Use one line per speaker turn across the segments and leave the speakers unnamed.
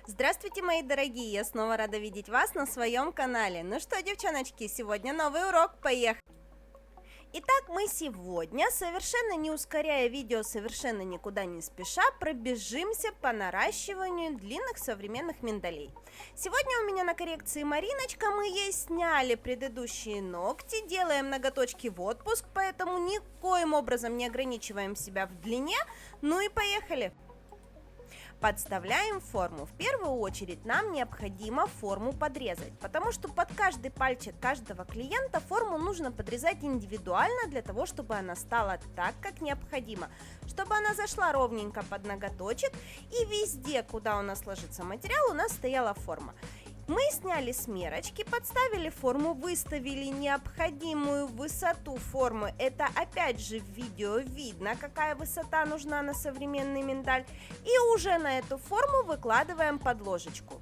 Здравствуйте, мои дорогие! Я снова рада видеть вас на своем канале. Ну что, девчоночки, сегодня новый урок, поехали! Итак, мы сегодня, совершенно не ускоряя видео, совершенно никуда не спеша, пробежимся по наращиванию длинных современных миндалей. Сегодня у меня на коррекции Мариночка, мы ей сняли предыдущие ногти, делаем ноготочки в отпуск, поэтому никоим образом не ограничиваем себя в длине. Ну и поехали! Подставляем форму. В первую очередь нам необходимо форму подрезать, потому что под каждый пальчик каждого клиента форму нужно подрезать индивидуально для того, чтобы она стала так, как необходимо, чтобы она зашла ровненько под ноготочек и везде, куда у нас ложится материал, у нас стояла форма. Мы сняли с мерочки, подставили форму, выставили необходимую высоту формы. Это опять же в видео видно, какая высота нужна на современный миндаль. И уже на эту форму выкладываем подложечку.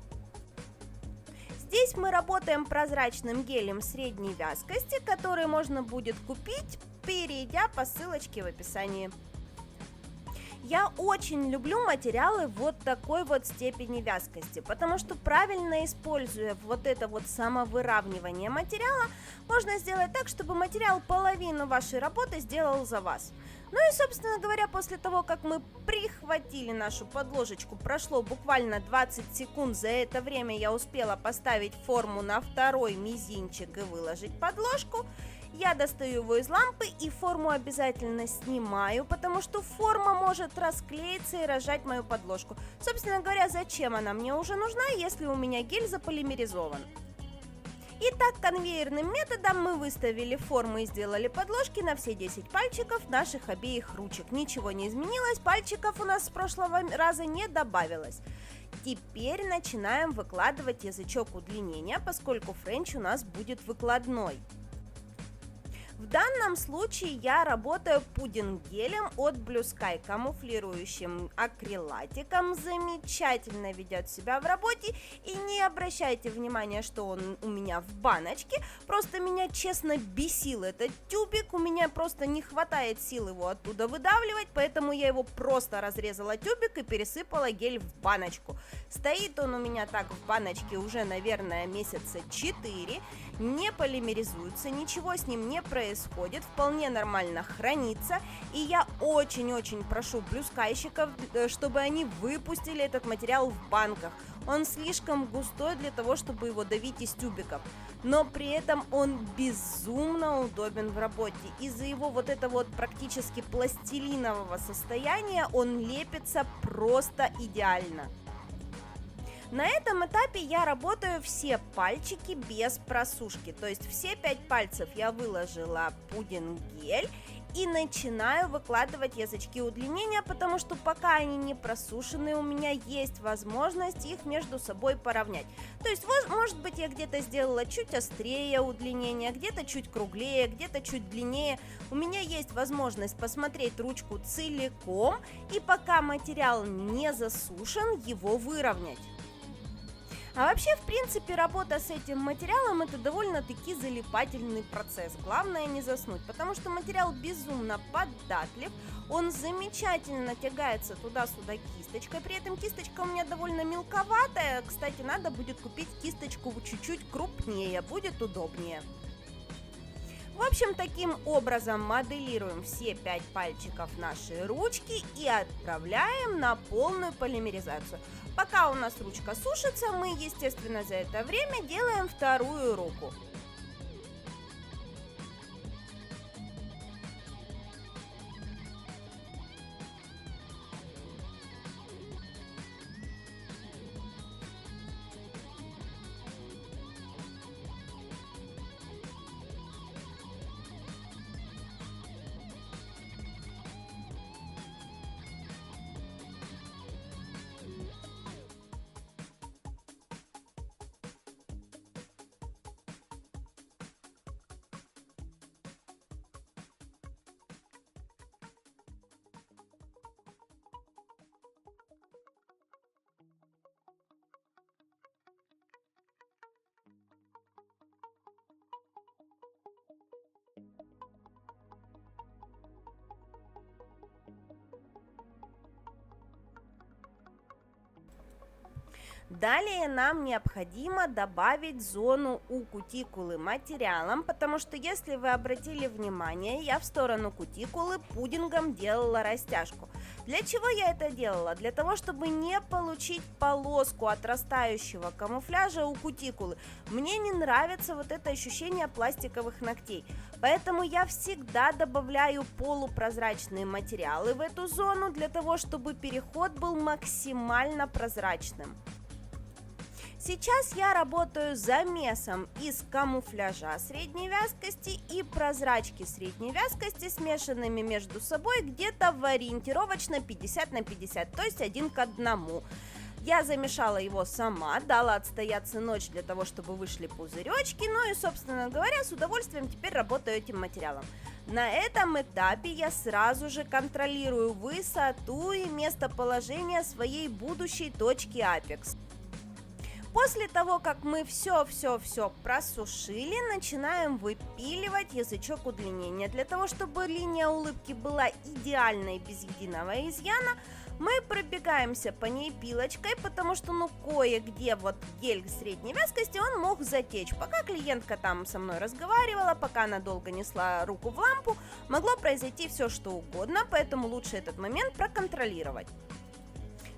Здесь мы работаем прозрачным гелем средней вязкости, который можно будет купить, перейдя по ссылочке в описании. Я очень люблю материалы вот такой вот степени вязкости, потому что правильно используя вот это вот самовыравнивание материала, можно сделать так, чтобы материал половину вашей работы сделал за вас. Ну и, собственно говоря, после того, как мы прихватили нашу подложечку, прошло буквально 20 секунд, за это время я успела поставить форму на второй мизинчик и выложить подложку. Я достаю его из лампы и форму обязательно снимаю, потому что форма может расклеиться и разжать мою подложку. Собственно говоря, зачем она мне уже нужна, если у меня гель заполимеризован? Итак, конвейерным методом мы выставили форму и сделали подложки на все 10 пальчиков наших обеих ручек. Ничего не изменилось, пальчиков у нас с прошлого раза не добавилось. Теперь начинаем выкладывать язычок удлинения, поскольку френч у нас будет выкладной. В данном случае я работаю пудинг-гелем от Blue Sky, камуфлирующим акрилатиком, замечательно ведет себя в работе, и не обращайте внимания, что он у меня в баночке, просто меня честно бесил этот тюбик, у меня просто не хватает сил его оттуда выдавливать, поэтому я его просто разрезала тюбик и пересыпала гель в баночку. Стоит он у меня так в баночке уже, наверное, месяца 4, не полимеризуется, ничего с ним не происходит, вполне нормально хранится, и я очень-очень прошу блюскайщиков, чтобы они выпустили этот материал в банках. Он слишком густой для того, чтобы его давить из тюбиков, но при этом он безумно удобен в работе. Из-за его вот этого вот практически пластилинового состояния он лепится просто идеально. На этом этапе я работаю все пальчики без просушки, то есть все 5 пальцев я выложила пудинг-гель и начинаю выкладывать язычки удлинения, потому что пока они не просушены, у меня есть возможность их между собой поравнять. То есть, может быть, я где-то сделала чуть острее удлинение, где-то чуть круглее, где-то чуть длиннее. У меня есть возможность посмотреть ручку целиком и пока материал не засушен, его выровнять. А вообще, в принципе, работа с этим материалом это довольно-таки залипательный процесс. Главное не заснуть, потому что материал безумно податлив, он замечательно тягается туда-сюда кисточкой, при этом кисточка у меня довольно мелковатая, кстати, надо будет купить кисточку чуть-чуть крупнее, будет удобнее. В общем, таким образом моделируем все 5 пальчиков нашей ручки и отправляем на полную полимеризацию. Пока у нас ручка сушится, мы, естественно, за это время делаем вторую руку. Далее нам необходимо добавить зону у кутикулы материалом, потому что, если вы обратили внимание, я в сторону кутикулы пудингом делала растяжку. Для чего я это делала? Для того, чтобы не получить полоску отрастающего камуфляжа у кутикулы. Мне не нравится вот это ощущение пластиковых ногтей, поэтому я всегда добавляю полупрозрачные материалы в эту зону, для того, чтобы переход был максимально прозрачным. Сейчас я работаю замесом из камуфляжа средней вязкости и прозрачки средней вязкости, смешанными между собой где-то в ориентировочно 50 на 50, то есть 1 к 1. Я замешала его сама, дала отстояться ночь для того, чтобы вышли пузыречки, ну и, собственно говоря, с удовольствием теперь работаю этим материалом. На этом этапе я сразу же контролирую высоту и местоположение своей будущей точки апекс. После того, как мы все просушили, начинаем выпиливать язычок удлинения. Для того, чтобы линия улыбки была идеальной, без единого изъяна, мы пробегаемся по ней пилочкой, потому что, кое-где вот гель средней вязкости, он мог затечь. Пока клиентка там со мной разговаривала, пока она долго несла руку в лампу, могло произойти все что угодно, поэтому лучше этот момент проконтролировать.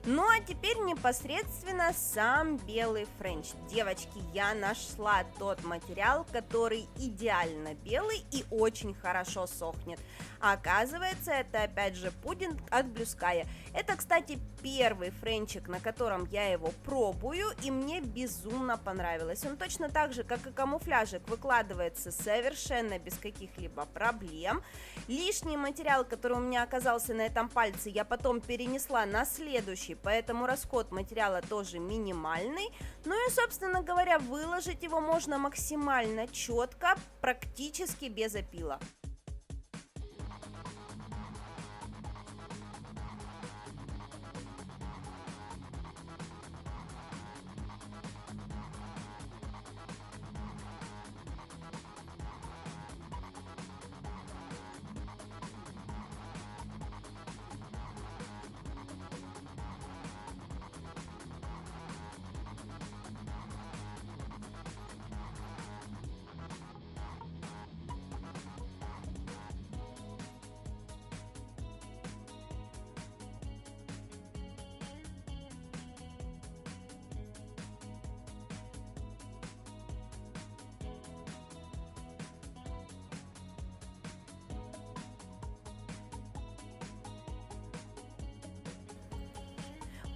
Ну а теперь непосредственно сам белый френч. Девочки, я нашла тот материал, который идеально белый и очень хорошо сохнет. А оказывается, это опять же пудинг от Blue Sky. Это, кстати, первый френчик, на котором я его пробую, и мне безумно понравилось. Он точно так же, как и камуфляжик, выкладывается совершенно без каких-либо проблем. Лишний материал, который у меня оказался на этом пальце, я потом перенесла на следующий, поэтому расход материала тоже минимальный. Ну и, собственно говоря, выложить его можно максимально четко, практически без опила.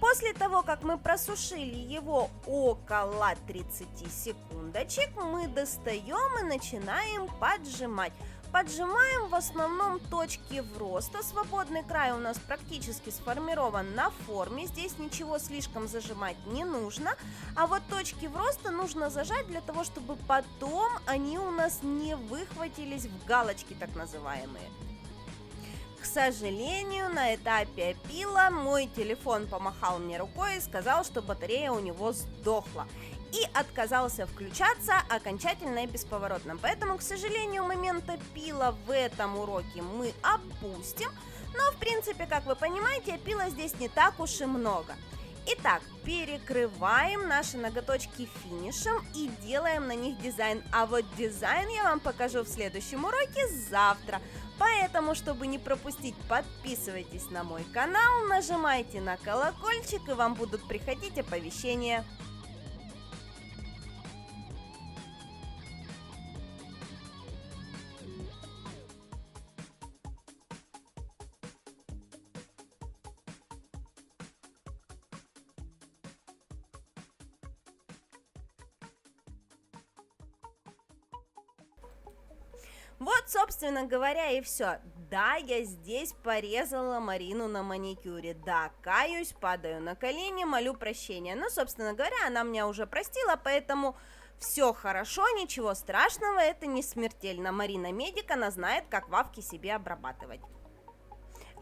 После того, как мы просушили его около 30 секундочек, мы достаем и начинаем поджимать. Поджимаем в основном точки вроста. Свободный край у нас практически сформирован на форме. Здесь ничего слишком зажимать не нужно. А вот точки вроста нужно зажать для того, чтобы потом они у нас не выхватились в галочки, так называемые. К сожалению, на этапе опила мой телефон помахал мне рукой и сказал, что батарея у него сдохла. И отказался включаться окончательно и бесповоротно. Поэтому, к сожалению, момент опила в этом уроке мы опустим. Но, в принципе, как вы понимаете, опила здесь не так уж и много. Итак, перекрываем наши ноготочки финишем и делаем на них дизайн. А вот дизайн я вам покажу в следующем уроке завтра. Поэтому, чтобы не пропустить, подписывайтесь на мой канал, нажимайте на колокольчик, и вам будут приходить оповещения. Вот, собственно говоря, и все. Да, я здесь порезала Марину на маникюре. Да, каюсь, падаю на колени, молю прощения. Но, собственно говоря, она меня уже простила, поэтому все хорошо, ничего страшного, это не смертельно. Марина медик, она знает, как вавки себе обрабатывать.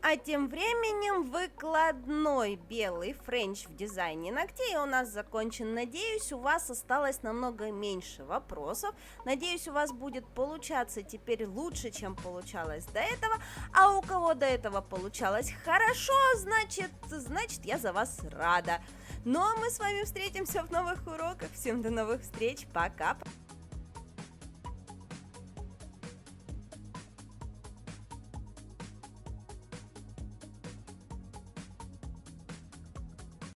А тем временем выкладной белый френч в дизайне ногтей у нас закончен. Надеюсь, у вас осталось намного меньше вопросов. Надеюсь, у вас будет получаться теперь лучше, чем получалось до этого. А у кого до этого получалось хорошо, значит, я за вас рада. Ну а мы с вами встретимся в новых уроках. Всем до новых встреч. Пока!